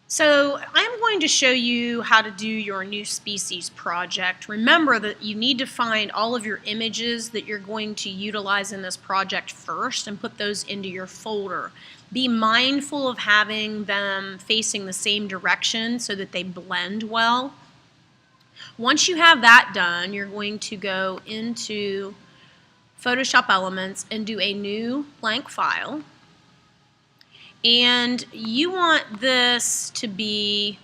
So I'm going to show you how to do your new species project. Remember that you need to find all of your images that you're going to utilize in this project first and put those into your folder. Be mindful of having them facing the same direction so that they blend well. Once you have that done, you're going to go into Photoshop Elements and do a new blank file. And you want this to be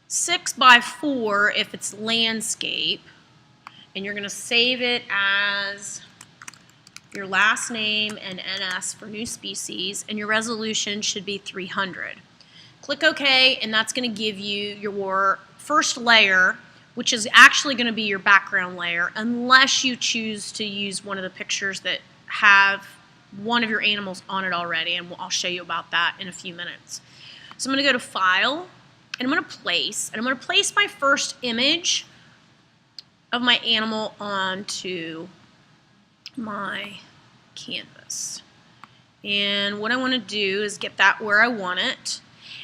6 by 4 if it's landscape, and you're going to save it as your last name and NS for new species, and your resolution should be 300. Click OK, and that's going to give you your first layer, which is actually going to be your background layer, unless you choose to use one of the pictures that have one of your animals on it already, and I'll show you about that in a few minutes. So I'm going to go to File, and I'm going to place my first image of my animal onto my canvas. And what I want to do is get that where I want it.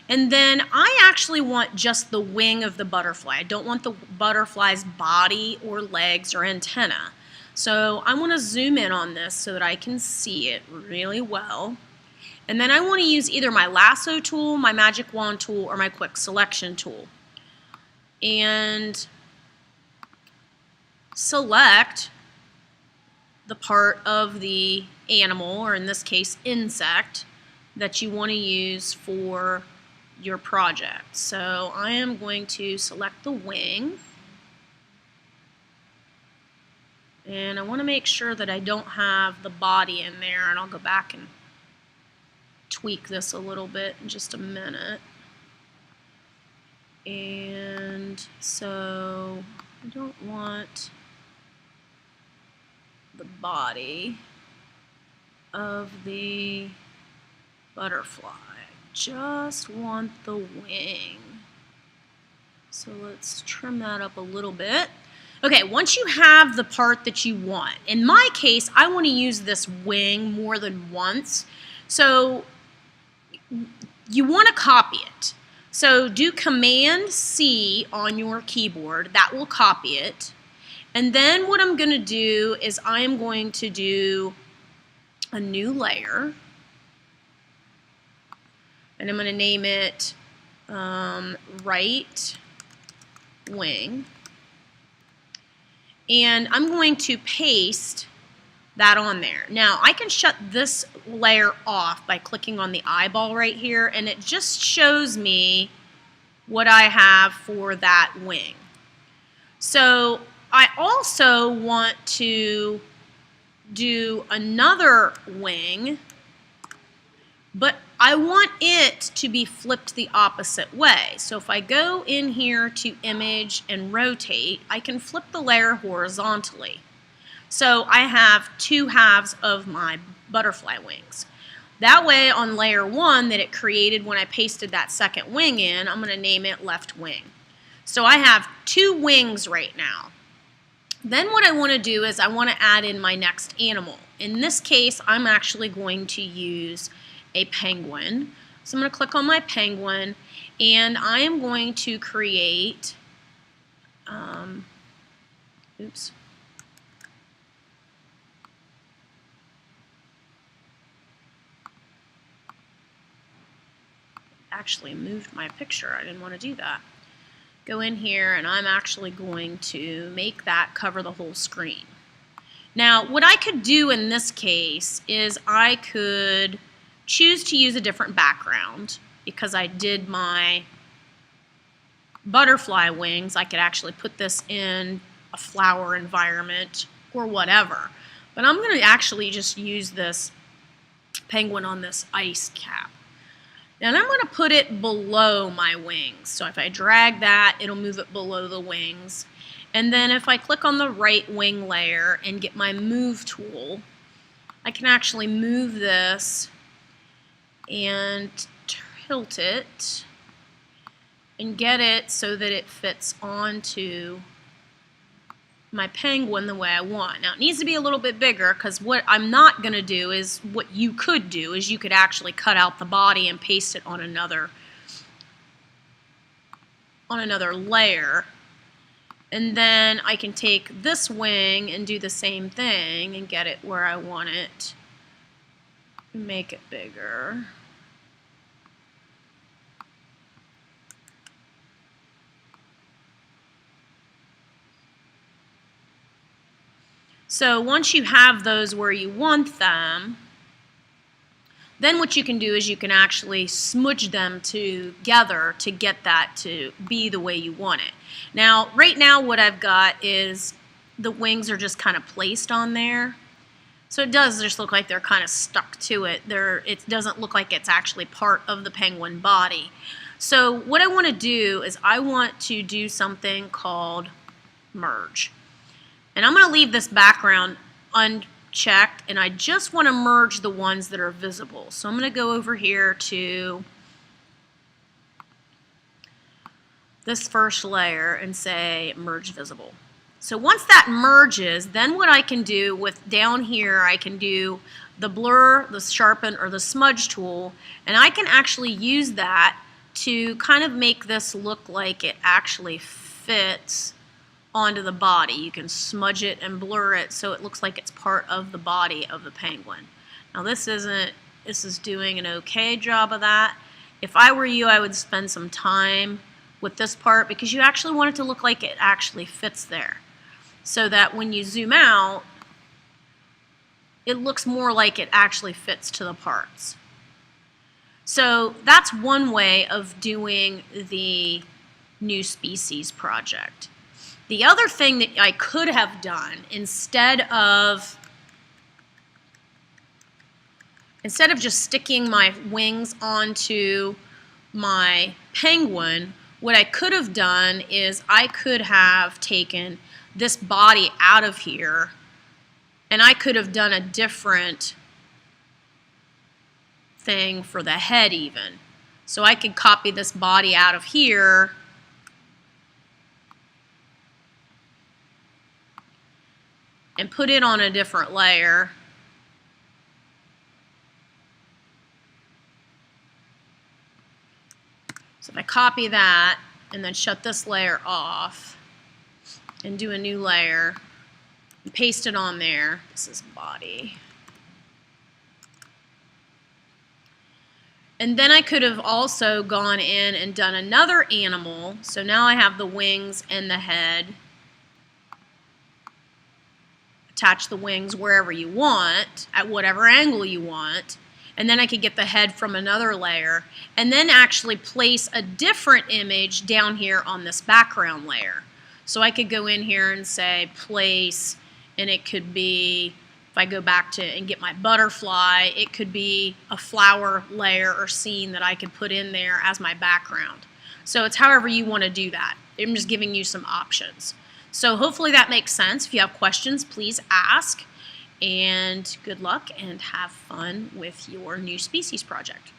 And then I actually want just the wing of the butterfly. I don't want the butterfly's body or legs or antenna. So I want to zoom in on this so that I can see it really well. And then I want to use either my lasso tool, my magic wand tool, or my quick selection tool. And select the part of the animal, or in this case insect, that you want to use for your project. So I am going to select the wing. And I want to make sure that I don't have the body in there, and I'll go back and tweak this a little bit in just a minute. And so I don't want the body of the butterfly. I just want the wing. So let's trim that up a little bit. Okay, once you have the part that you want, in my case, I want to use this wing more than once, so you want to copy it. So do Command-C on your keyboard, that will copy it. And then what I'm going to do is I am going to do a new layer, and I'm going to name it right wing. And I'm going to paste that on there. Now I can shut this layer off by clicking on the eyeball right here, and it just shows me what I have for that wing. So I also want to do another wing, but I want it to be flipped the opposite way. So if I go in here to Image and Rotate, I can flip the layer horizontally. So I have two halves of my butterfly wings. That way on layer 1 that it created when I pasted that second wing in, I'm going to name it left wing. So I have two wings right now. Then what I want to do is I want to add in my next animal. In this case, I'm actually going to use a penguin. So I'm going to click on my penguin, and I am going to create, actually moved my picture. I didn't want to do that. Go in here, and I'm actually going to make that cover the whole screen. Now, what I could do in this case is I could choose to use a different background. Because I did my butterfly wings, I could actually put this in a flower environment or whatever. But I'm going to actually just use this penguin on this ice cap. And I'm going to put it below my wings. So if I drag that, it'll move it below the wings. And then if I click on the right wing layer and get my Move tool, I can actually move this and tilt it and get it so that it fits onto my penguin the way I want. Now it needs to be a little bit bigger, because what I'm not going to do is what you could do is you could actually cut out the body and paste it on another on another layer. And then I can take this wing and do the same thing and get it where I want it. Make it bigger. So once you have those where you want them, then what you can do is you can actually smudge them together to get that to be the way you want it. Now, right now what I've got is the wings are just kind of placed on there. So it does just look like they're kind of stuck to it. It doesn't look like it's actually part of the penguin body. So what I want to do is I want to do something called merge. And I'm going to leave this background unchecked, and I just want to merge the ones that are visible. So I'm going to go over here to this first layer and say merge visible. So once that merges, then what I can do with down here, I can do the blur, the sharpen, or the smudge tool, and I can actually use that to kind of make this look like it actually fits onto the body. You can smudge it and blur it so it looks like it's part of the body of the penguin. Now this is doing an okay job of that. If I were you, I would spend some time with this part because you actually want it to look like it actually fits there, so that when you zoom out, it looks more like it actually fits to the parts. So that's one way of doing the new species project. The other thing that I could have done instead of just sticking my wings onto my penguin, what I could have done is I could have taken this body out of here, and I could have done a different thing for the head even. So I could copy this body out of here and put it on a different layer. So if I copy that and then shut this layer off and do a new layer and paste it on there, this is body. And then I could have also gone in and done another animal. So now I have the wings and the head. Attach the wings wherever you want, at whatever angle you want, and then I could get the head from another layer, and then actually place a different image down here on this background layer. So I could go in here and say place, and it could be, if I go back to and get my butterfly, it could be a flower layer or scene that I could put in there as my background. So it's however you want to do that. I'm just giving you some options. So hopefully that makes sense. If you have questions, please ask. And good luck and have fun with your new species project.